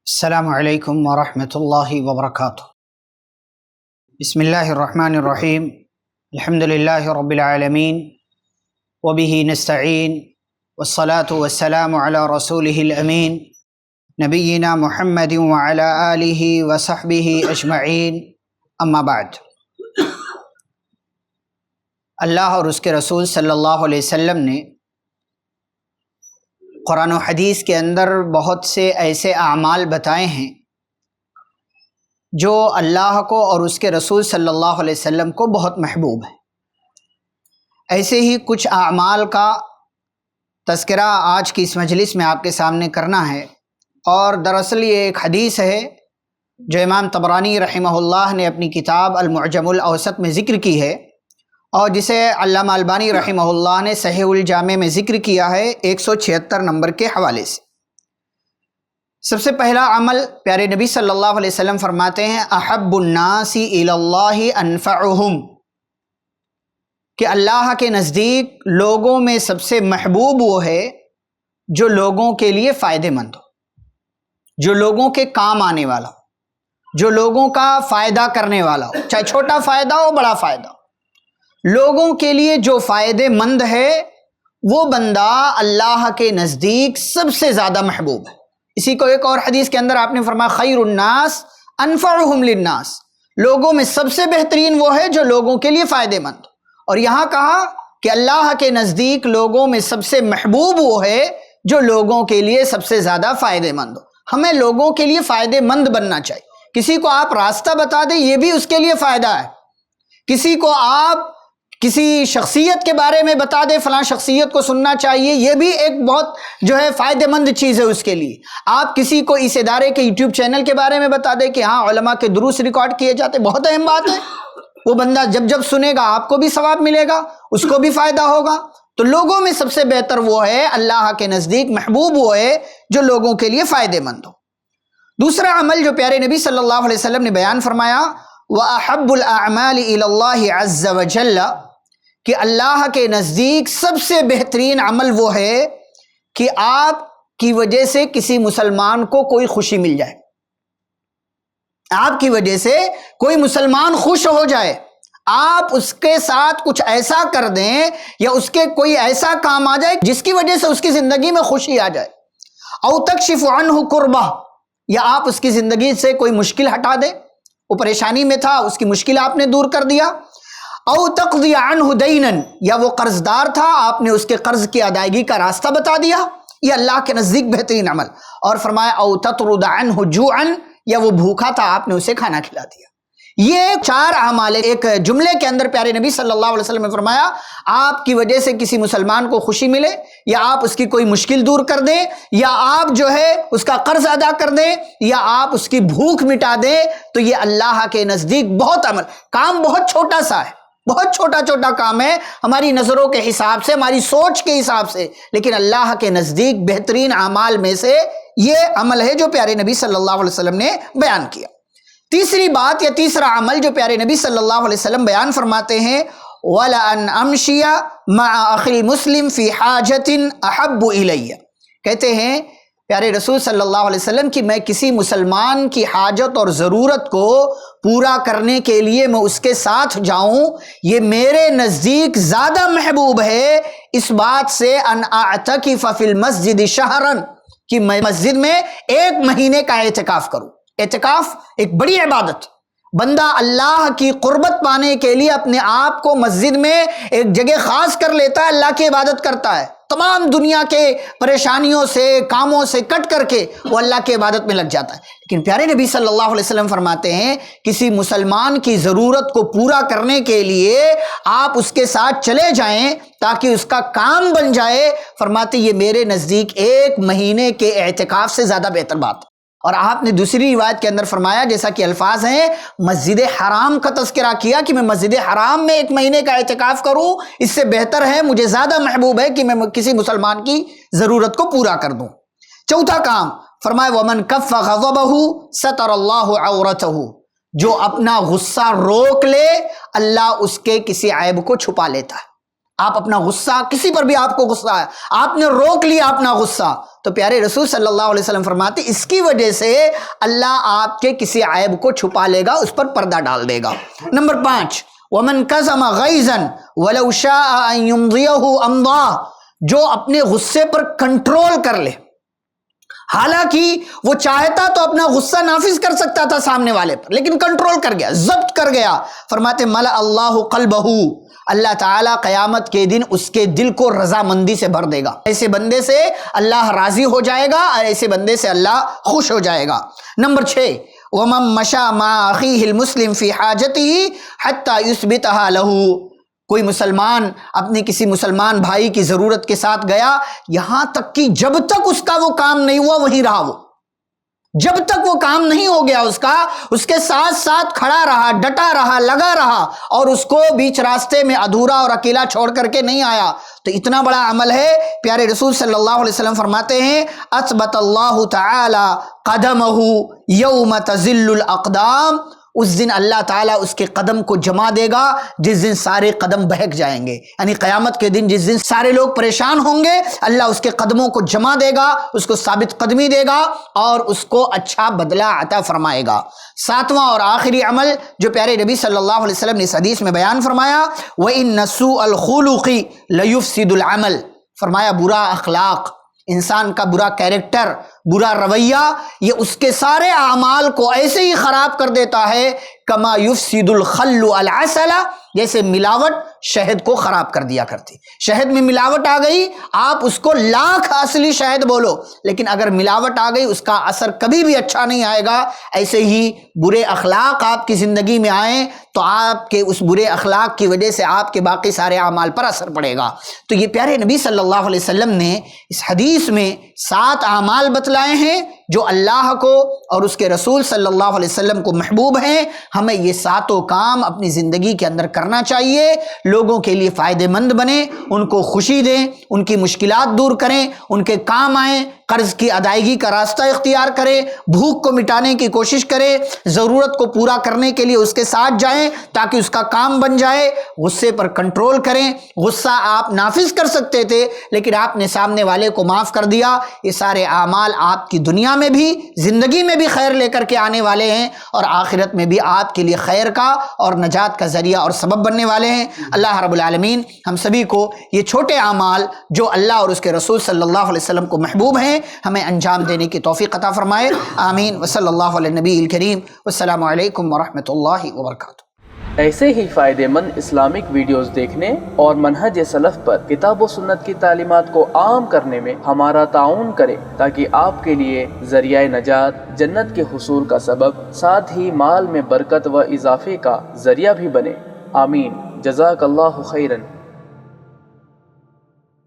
السلام علیکم ورحمۃ اللہ وبرکاتہ۔ بسم اللہ الرحمن الرحیم، الحمد للہ رب العالمین وبہ نستعین والصلاة والسلام علی رسولہ الامین نبینا محمد وعلی آلہ وصحبہ اجمعین، اما بعد۔ اللہ اور اس کے رسول صلی اللہ علیہ وسلم نے قرآن و حدیث کے اندر بہت سے ایسے اعمال بتائے ہیں جو اللہ کو اور اس کے رسول صلی اللہ علیہ وسلم کو بہت محبوب ہیں۔ ایسے ہی کچھ اعمال کا تذکرہ آج کی اس مجلس میں آپ کے سامنے کرنا ہے، اور دراصل یہ ایک حدیث ہے جو امام طبرانی رحمہ اللہ نے اپنی کتاب المعجم الاوسط میں ذکر کی ہے، اور جسے علامہ البانی رحمہ اللہ نے صحیح الجامع میں ذکر کیا ہے 176 نمبر کے حوالے سے۔ سب سے پہلا عمل پیارے نبی صلی اللہ علیہ وسلم فرماتے ہیں احب الناس الی اللہ انفعہم، کہ اللہ کے نزدیک لوگوں میں سب سے محبوب وہ ہے جو لوگوں کے لیے فائدہ مند ہو، جو لوگوں کے کام آنے والا ہو، جو لوگوں کا فائدہ کرنے والا ہو، چاہے چھوٹا فائدہ ہو بڑا فائدہ ہو، لوگوں کے لیے جو فائدے مند ہے وہ بندہ اللہ کے نزدیک سب سے زیادہ محبوب ہے۔ اسی کو ایک اور حدیث کے اندر آپ نے فرمایا خیر الناس انفعہم للناس، لوگوں میں سب سے بہترین وہ ہے جو لوگوں کے لیے فائدے مند، اور یہاں کہا کہ اللہ کے نزدیک لوگوں میں سب سے محبوب وہ ہے جو لوگوں کے لیے سب سے زیادہ فائدے مند ہو۔ ہمیں لوگوں کے لیے فائدے مند بننا چاہیے۔ کسی کو آپ راستہ بتا دیں یہ بھی اس کے لیے فائدہ ہے، کسی کو آپ کسی شخصیت کے بارے میں بتا دے فلاں شخصیت کو سننا چاہیے، یہ بھی ایک بہت فائدہ مند چیز ہے اس کے لیے۔ آپ کسی کو اس ادارے کے یوٹیوب چینل کے بارے میں بتا دیں کہ ہاں علماء کے دروس ریکارڈ کیے جاتے، بہت اہم بات ہے۔ وہ بندہ جب جب سنے گا آپ کو بھی ثواب ملے گا، اس کو بھی فائدہ ہوگا۔ تو لوگوں میں سب سے بہتر وہ ہے، اللہ کے نزدیک محبوب وہ ہے جو لوگوں کے لیے فائدہ مند ہو۔ دوسرا عمل جو پیارے نبی صلی اللہ علیہ وسلم نے بیان فرمایا وَأَحَبُّ الْأَعْمَالِ إِلَى اللَّهِ عَزَّ وَجَلَّ، کہ اللہ کے نزدیک سب سے بہترین عمل وہ ہے کہ آپ کی وجہ سے کسی مسلمان کو کوئی خوشی مل جائے، آپ کی وجہ سے کوئی مسلمان خوش ہو جائے، آپ اس کے ساتھ کچھ ایسا کر دیں یا اس کے کوئی ایسا کام آ جائے جس کی وجہ سے اس کی زندگی میں خوشی آ جائے، او تکشف عنہ کربہ، یا آپ اس کی زندگی سے کوئی مشکل ہٹا دیں، وہ پریشانی میں تھا اس کی مشکل آپ نے دور کر دیا، او تقضی عنہ دینا، یا وہ قرض دار تھا آپ نے اس کے قرض کی ادائیگی کا راستہ بتا دیا، یہ اللہ کے نزدیک بہترین عمل۔ اور فرمایا او تطرد عنہ جوعا، یا وہ بھوکا تھا آپ نے اسے کھانا کھلا دیا۔ یہ چار اعمال ایک جملے کے اندر پیارے نبی صلی اللہ علیہ وسلم نے فرمایا آپ کی وجہ سے کسی مسلمان کو خوشی ملے، یا آپ اس کی کوئی مشکل دور کر دیں، یا آپ اس کا قرض ادا کر دیں، یا آپ اس کی بھوک مٹا دیں، تو یہ اللہ کے نزدیک بہت عمل، کام بہت چھوٹا سا ہے، بہت چھوٹا کام ہے ہماری نظروں کے حساب سے، ہماری سوچ کے حساب سے، لیکن اللہ کے نزدیک بہترین اعمال میں سے یہ عمل ہے جو پیارے نبی صلی اللہ علیہ وسلم نے بیان کیا۔ تیسری بات یا تیسرا عمل جو پیارے نبی صلی اللہ علیہ وسلم بیان فرماتے ہیں وَلَأَنْ أَمْشِيَ مَعَ أَخِي الْمُسْلِمِ فِي حَاجَةٍ أَحَبُّ إِلَيَّ، کہتے ہیں پیارے رسول صلی اللہ علیہ وسلم کہ میں کسی مسلمان کی حاجت اور ضرورت کو پورا کرنے کے لیے میں اس کے ساتھ جاؤں، یہ میرے نزدیک زیادہ محبوب ہے اس بات سے ان اعتکف فی المسجد شہرا، کہ میں مسجد میں 1 مہینے کا اعتکاف کروں۔ اعتکاف ایک بڑی عبادت، بندہ اللہ کی قربت پانے کے لیے اپنے آپ کو مسجد میں ایک جگہ خاص کر لیتا ہے، اللہ کی عبادت کرتا ہے، تمام دنیا کے پریشانیوں سے کاموں سے کٹ کر کے وہ اللہ کی عبادت میں لگ جاتا ہے۔ لیکن پیارے نبی صلی اللہ علیہ وسلم فرماتے ہیں کسی مسلمان کی ضرورت کو پورا کرنے کے لیے آپ اس کے ساتھ چلے جائیں تاکہ اس کا کام بن جائے، فرماتے یہ میرے نزدیک 1 مہینے کے اعتکاف سے زیادہ بہتر بات ہے۔ اور آپ نے دوسری روایت کے اندر فرمایا جیسا کہ الفاظ ہیں مسجد حرام کا تذکرہ کیا کہ میں مسجد حرام میں 1 مہینے کا اعتکاف کروں، اس سے بہتر ہے، مجھے زیادہ محبوب ہے کہ میں کسی مسلمان کی ضرورت کو پورا کر دوں۔ چوتھا کام فرمایا وَمَنْ كَفَّ غَضَبَهُ سَتَرَ اللَّهُ عَوْرَتَهُ، جو اپنا غصہ روک لے اللہ اس کے کسی عیب کو چھپا لیتا ہے۔ آپ اپنا غصہ، کسی پر بھی آپ کو غصہ ہے، آپ نے روک لیا اپنا غصہ، تو پیارے رسول صلی اللہ علیہ وسلم فرماتے اس کی وجہ سے اللہ آپ کے کسی عیب کو چھپا لے گا، اس پر پردہ ڈال دے گا۔ نمبر 5، وَمَنْ كَظَمَ غَيْظًا وَلَوْ شَاءَ أَن يُمْضِيَهُ أَمْضَاهُ، جو اپنے غصے پر کنٹرول کر لے، حالانکہ وہ چاہتا تو اپنا غصہ نافذ کر سکتا تھا سامنے والے پر، لیکن کنٹرول کر گیا، ضبط کر گیا، فرماتے ملأ اللہ قلبہ، اللہ تعالیٰ قیامت کے دن اس کے دل کو رضامندی سے بھر دے گا، ایسے بندے سے اللہ راضی ہو جائے گا اور ایسے بندے سے اللہ خوش ہو جائے گا۔ نمبر 6، وَمَن مَشَى مَعَ أَخِيهِ الْمُسْلِمِ فِي حَاجَتِهِ حَتَّى يُثْبِتَهَا لَهُ، کوئی مسلمان اپنی کسی مسلمان بھائی کی ضرورت کے ساتھ گیا، یہاں تک کہ جب تک اس کا وہ کام نہیں ہوا وہیں رہا، وہ جب تک وہ کام نہیں ہو گیا اس کا، اس کے ساتھ ساتھ کھڑا رہا، ڈٹا رہا، لگا رہا، اور اس کو بیچ راستے میں ادھورا اور اکیلا چھوڑ کر کے نہیں آیا، تو اتنا بڑا عمل ہے۔ پیارے رسول صلی اللہ علیہ وسلم فرماتے ہیں اثبت اللہ تعالی قدمہ یوم تزل الاقدام، اس دن اللہ تعالیٰ اس کے قدم کو جما دے گا جس دن سارے قدم بہک جائیں گے، یعنی قیامت کے دن جس دن سارے لوگ پریشان ہوں گے، اللہ اس کے قدموں کو جما دے گا، اس کو ثابت قدمی دے گا اور اس کو اچھا بدلہ عطا فرمائے گا۔ 7واں اور آخری عمل جو پیارے نبی صلی اللہ علیہ وسلم نے اس حدیث میں بیان فرمایا، وَإِنَّ سُوءَ الْخُلُقِ لَيُفْسِدُ الْعَمَلِ، فرمایا برا اخلاق، انسان کا برا کیریکٹر، برا رویہ، یہ اس کے سارے اعمال کو ایسے ہی خراب کر دیتا ہے کما یفسد الخل العسل، جیسے ملاوٹ شہد کو خراب کر دیا کرتی۔ شہد میں ملاوٹ آ گئی، آپ اس کو لاکھ اصلی شہد بولو، لیکن اگر ملاوٹ آ گئی اس کا اثر کبھی بھی اچھا نہیں آئے گا۔ ایسے ہی برے اخلاق آپ کی زندگی میں آئیں تو آپ کے اس برے اخلاق کی وجہ سے آپ کے باقی سارے اعمال پر اثر پڑے گا۔ تو یہ پیارے نبی صلی اللہ علیہ وسلم نے اس حدیث میں 7 اعمال بتلائے ہیں جو اللہ کو اور اس کے رسول صلی اللہ علیہ وسلم کو محبوب ہیں۔ ہمیں یہ 7 کام اپنی زندگی کے اندر کرنا چاہیے، لوگوں کے لیے فائدہ مند بنیں، ان کو خوشی دیں، ان کی مشکلات دور کریں، ان کے کام آئیں، قرض کی ادائیگی کا راستہ اختیار کریں، بھوک کو مٹانے کی کوشش کریں، ضرورت کو پورا کرنے کے لیے اس کے ساتھ جائیں تاکہ اس کا کام بن جائے، غصے پر کنٹرول کریں۔ غصہ آپ نافذ کر سکتے تھے لیکن آپ نے سامنے والے کو معاف کر دیا۔ یہ سارے اعمال آپ کی دنیا میں بھی، زندگی میں بھی خیر لے کر کے آنے والے ہیں اور آخرت میں بھی آپ کے لیے خیر کا اور نجات کا ذریعہ اور سبب بننے والے ہیں۔ اللہ رب العالمین ہم سبھی کو یہ چھوٹے اعمال جو اللہ اور اس کے رسول صلی اللہ علیہ وسلم کو محبوب ہیں ہمیں انجام دینے کی توفیق عطا فرمائے، آمین۔ وصلی اللہ علیہ نبی الکریم، والسلام علیکم ورحمۃ اللہ وبرکاتہ۔ ایسے ہی فائدہ مند اسلامک ویڈیوز دیکھنے اور منہج سلف پر کتاب و سنت کی تعلیمات کو عام کرنے میں ہمارا تعاون کریں تاکہ آپ کے لیے ذریعہ نجات، جنت کے حصول کا سبب، ساتھ ہی مال میں برکت و اضافے کا ذریعہ بھی بنے، آمین۔ جزاک اللہ خیرن۔